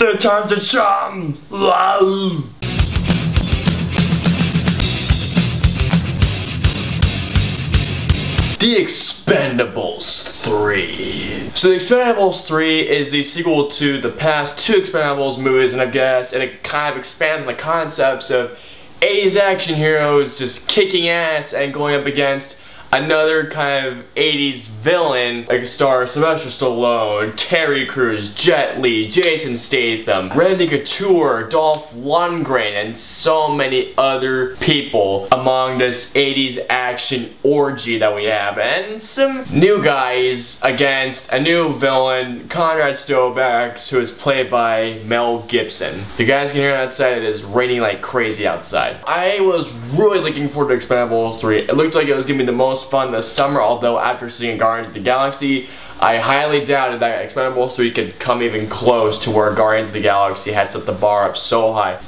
The time to chum! Wow. The Expendables 3. So The Expendables 3 is the sequel to the past two Expendables movies, and I guess it kind of expands on the concepts of 80s action heroes just kicking ass and going up against another kind of 80s villain, like star Sylvester Stallone, Terry Crews, Jet Li, Jason Statham, Randy Couture, Dolph Lundgren, and so many other people among this 80s action orgy that we have. And some new guys against a new villain, Conrad Stovacks, who is played by Mel Gibson. If you guys can hear outside, it is raining like crazy outside. I was really looking forward to Expendables 3. It looked like it was gonna be the most fun this summer, although after seeing Guardians of the Galaxy, I highly doubted that Expendables 3 could come even close to where Guardians of the Galaxy had set the bar up so high.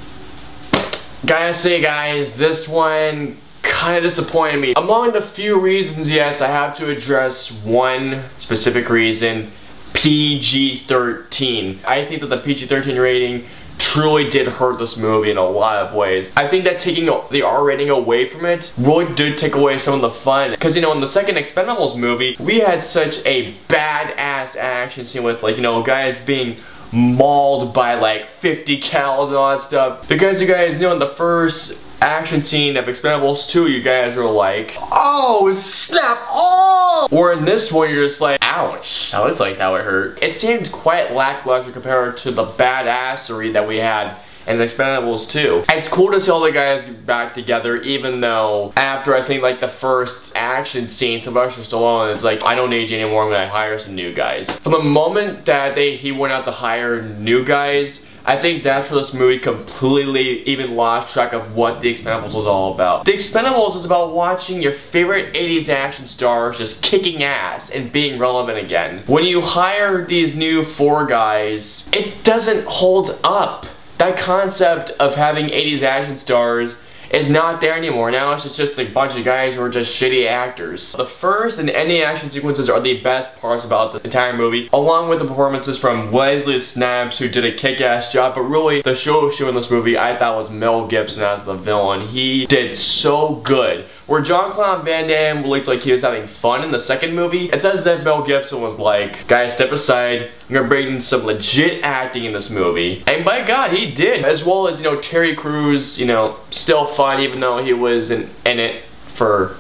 Gotta say guys, this one kinda disappointed me. Among the few reasons, yes, I have to address one specific reason: PG-13. I think that the PG-13 rating truly did hurt this movie in a lot of ways. I think that taking the R rating away from it really did take away some of the fun. Because, you know, in the second Expendables movie, we had such a badass action scene with, like, you know, guys being mauled by like 50 cals and all that stuff. Because you guys know in the first action scene of Expendables 2, you guys were like, oh snap, oh! Or in this one, you're just like, ouch, that looks like that would hurt. It seemed quite lackluster compared to the badassery that we had in Expendables 2. It's cool to see all the guys get back together, even though after I think like the first action scene, Sylvester Stallone, it's like, I don't need you anymore, I'm gonna hire some new guys. From the moment that he went out to hire new guys, I think that's where this movie completely even lost track of what The Expendables was all about. The Expendables is about watching your favorite 80s action stars just kicking ass and being relevant again. When you hire these new four guys, it doesn't hold up. That concept of having 80s action stars is not there anymore. Now it's just a bunch of guys who are just shitty actors. The first and ending action sequences are the best parts about the entire movie, along with the performances from Wesley Snipes, who did a kick-ass job. But really, the show in this movie I thought was Mel Gibson as the villain. He did so good. Where Jean-Claude Van Damme looked like he was having fun in the second movie, it's as if Mel Gibson was like, guys, step aside, I'm gonna bring in some legit acting in this movie. And by God, he did. As well as, you know, Terry Crews, you know, still fun even though he wasn't in it for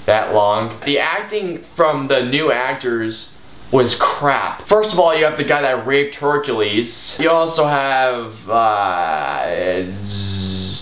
that long. The acting from the new actors was crap. First of all, you have the guy that raped Hercules. You also have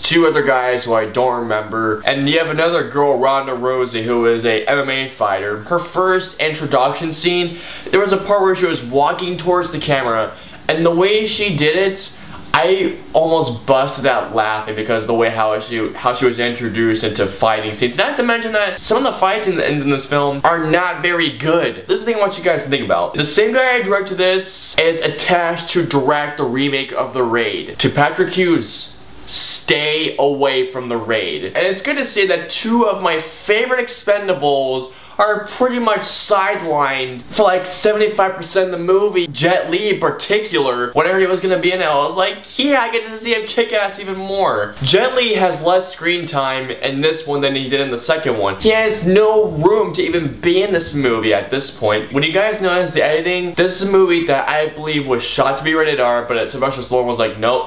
two other guys who I don't remember. And you have another girl, Ronda Rousey, who is a MMA fighter. Her first introduction scene, there was a part where she was walking towards the camera, and the way she did it, I almost busted out laughing because the way how she was introduced into fighting scenes. Not to mention that some of the fights in this film are not very good. This is the thing I want you guys to think about. The same guy who directed this is attached to direct the remake of The Raid. To Patrick Hughes, stay away from The Raid. And it's good to see that two of my favorite Expendables are pretty much sidelined for like 75% of the movie. Jet Li in particular, whenever he was gonna be in it, I was like, yeah, I get to see him kick ass even more. Jet Li has less screen time in this one than he did in the second one. He has no room to even be in this movie at this point. When you guys notice the editing, this is a movie that I believe was shot to be rated R, but Sylvester Stallone was like, no,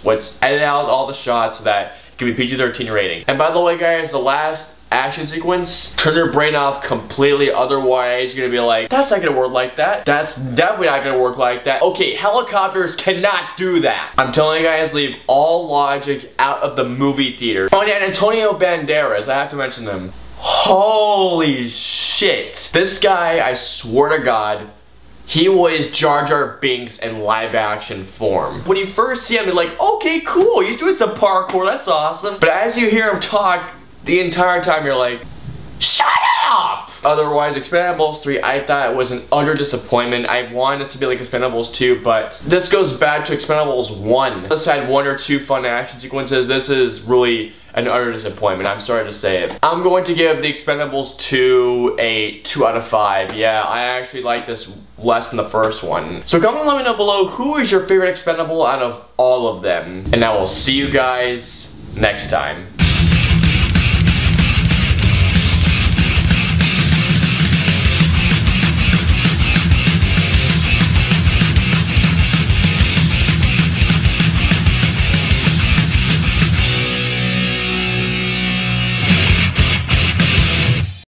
let's edit out all the shots so that it can be PG-13 rating. And by the way guys, the last action sequence, turn your brain off completely, otherwise you're gonna be like, that's not gonna work like that. That's definitely not gonna work like that. Okay, helicopters cannot do that. I'm telling you guys, leave all logic out of the movie theater. Oh yeah, and Antonio Banderas, I have to mention them. Holy shit. This guy, I swear to God, he was Jar Jar Binks in live action form. When you first see him, you're like, okay, cool, he's doing some parkour, that's awesome. But as you hear him talk, the entire time you're like, shut up! Otherwise, Expendables 3, I thought it was an utter disappointment. I wanted it to be like Expendables 2, but this goes back to Expendables 1. This had 1 or 2 fun action sequences. This is really an utter disappointment. I'm sorry to say it. I'm going to give the Expendables 2 a 2 out of 5. Yeah, I actually like this less than the first one. So comment and let me know below, who is your favorite Expendable out of all of them? And I will see you guys next time.